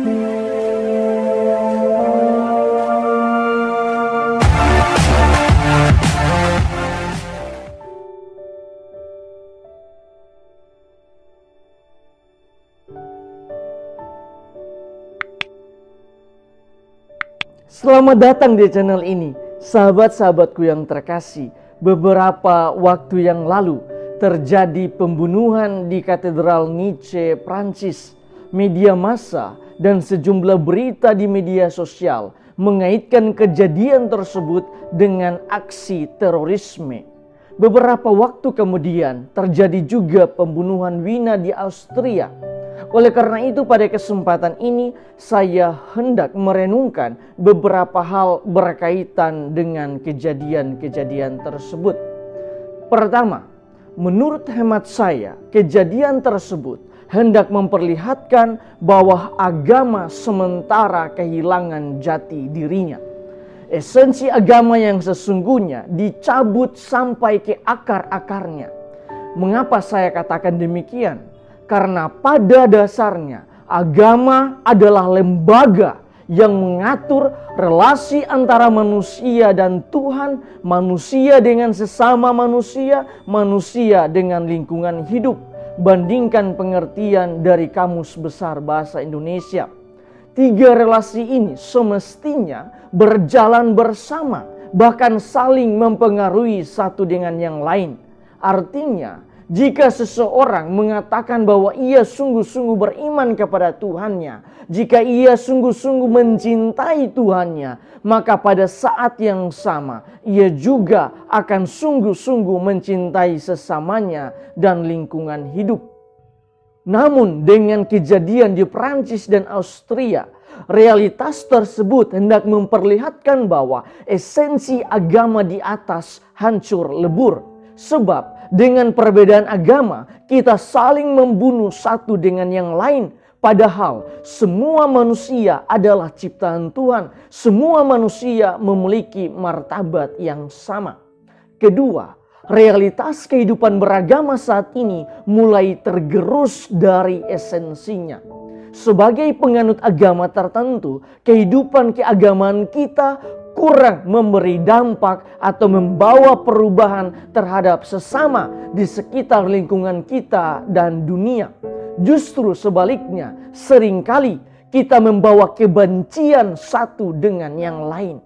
Selamat datang di channel ini, sahabat-sahabatku yang terkasih. Beberapa waktu yang lalu terjadi pembunuhan di Katedral Nice, Prancis. Media massa dan sejumlah berita di media sosial mengaitkan kejadian tersebut dengan aksi terorisme. Beberapa waktu kemudian terjadi juga pembunuhan Wina di Austria. Oleh karena itu pada kesempatan ini saya hendak merenungkan beberapa hal berkaitan dengan kejadian-kejadian tersebut. Pertama, menurut hemat saya, kejadian tersebut hendak memperlihatkan bahwa agama sementara kehilangan jati dirinya. Esensi agama yang sesungguhnya dicabut sampai ke akar-akarnya. Mengapa saya katakan demikian? Karena pada dasarnya agama adalah lembaga yang mengatur relasi antara manusia dan Tuhan, manusia dengan sesama manusia, manusia dengan lingkungan hidup. Bandingkan pengertian dari Kamus Besar Bahasa Indonesia. Tiga relasi ini semestinya berjalan bersama, bahkan saling mempengaruhi satu dengan yang lain. Artinya, jika seseorang mengatakan bahwa ia sungguh-sungguh beriman kepada Tuhannya, jika ia sungguh-sungguh mencintai Tuhannya, maka pada saat yang sama ia juga akan sungguh-sungguh mencintai sesamanya dan lingkungan hidup. Namun dengan kejadian di Prancis dan Austria, realitas tersebut hendak memperlihatkan bahwa esensi agama di atas hancur lebur. Sebab dengan perbedaan agama kita saling membunuh satu dengan yang lain. Padahal semua manusia adalah ciptaan Tuhan. Semua manusia memiliki martabat yang sama. Kedua, realitas kehidupan beragama saat ini mulai tergerus dari esensinya. Sebagai penganut agama tertentu, kehidupan keagamaan kita kurang memberi dampak atau membawa perubahan terhadap sesama di sekitar lingkungan kita dan dunia. Justru sebaliknya, seringkali kita membawa kebencian satu dengan yang lain.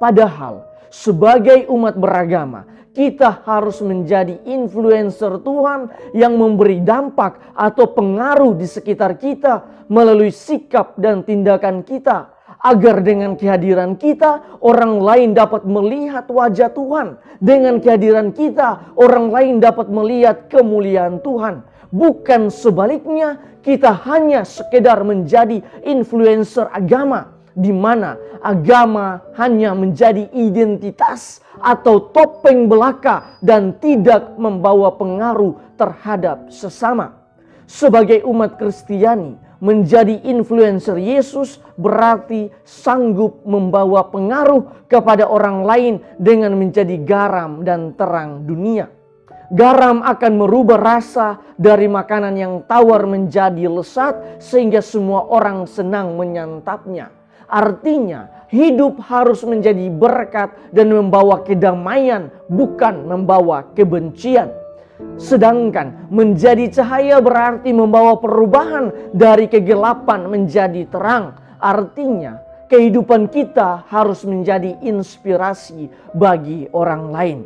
Padahal sebagai umat beragama, kita harus menjadi influencer Tuhan yang memberi dampak atau pengaruh di sekitar kita melalui sikap dan tindakan kita. Agar dengan kehadiran kita, orang lain dapat melihat wajah Tuhan. Dengan kehadiran kita, orang lain dapat melihat kemuliaan Tuhan. Bukan sebaliknya, kita hanya sekedar menjadi influencer agama, di mana agama hanya menjadi identitas atau topeng belaka dan tidak membawa pengaruh terhadap sesama. Sebagai umat Kristiani, menjadi influencer Yesus berarti sanggup membawa pengaruh kepada orang lain dengan menjadi garam dan terang dunia. Garam akan merubah rasa dari makanan yang tawar menjadi lesat sehingga semua orang senang menyantapnya. Artinya, hidup harus menjadi berkat dan membawa kedamaian, bukan membawa kebencian. Sedangkan menjadi cahaya berarti membawa perubahan dari kegelapan menjadi terang. Artinya kehidupan kita harus menjadi inspirasi bagi orang lain.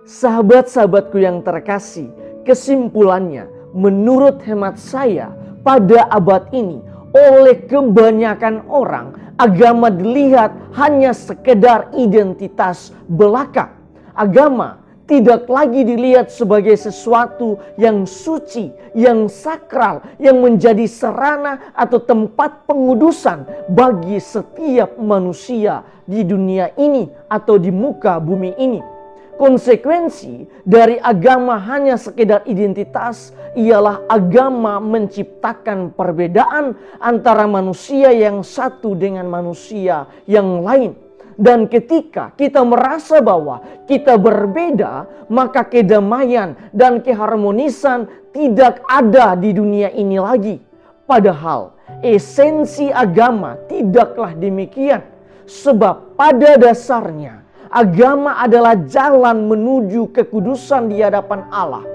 Sahabat-sahabatku yang terkasih, kesimpulannya menurut hemat saya pada abad ini oleh kebanyakan orang agama dilihat hanya sekedar identitas belaka. Agama tidak lagi dilihat sebagai sesuatu yang suci, yang sakral, yang menjadi sarana atau tempat pengudusan bagi setiap manusia di dunia ini atau di muka bumi ini. Konsekuensi dari agama hanya sekedar identitas ialah agama menciptakan perbedaan antara manusia yang satu dengan manusia yang lain. Dan ketika kita merasa bahwa kita berbeda, maka kedamaian dan keharmonisan tidak ada di dunia ini lagi. Padahal esensi agama tidaklah demikian. Sebab pada dasarnya agama adalah jalan menuju kekudusan di hadapan Allah.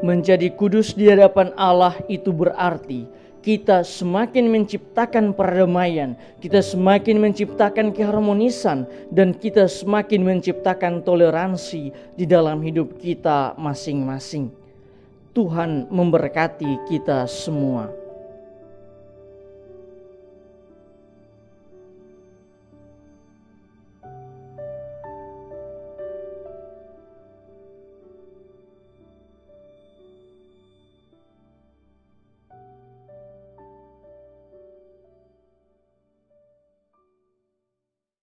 Menjadi kudus di hadapan Allah itu berarti kita semakin menciptakan perdamaian, kita semakin menciptakan keharmonisan, dan kita semakin menciptakan toleransi di dalam hidup kita masing-masing. Tuhan memberkati kita semua.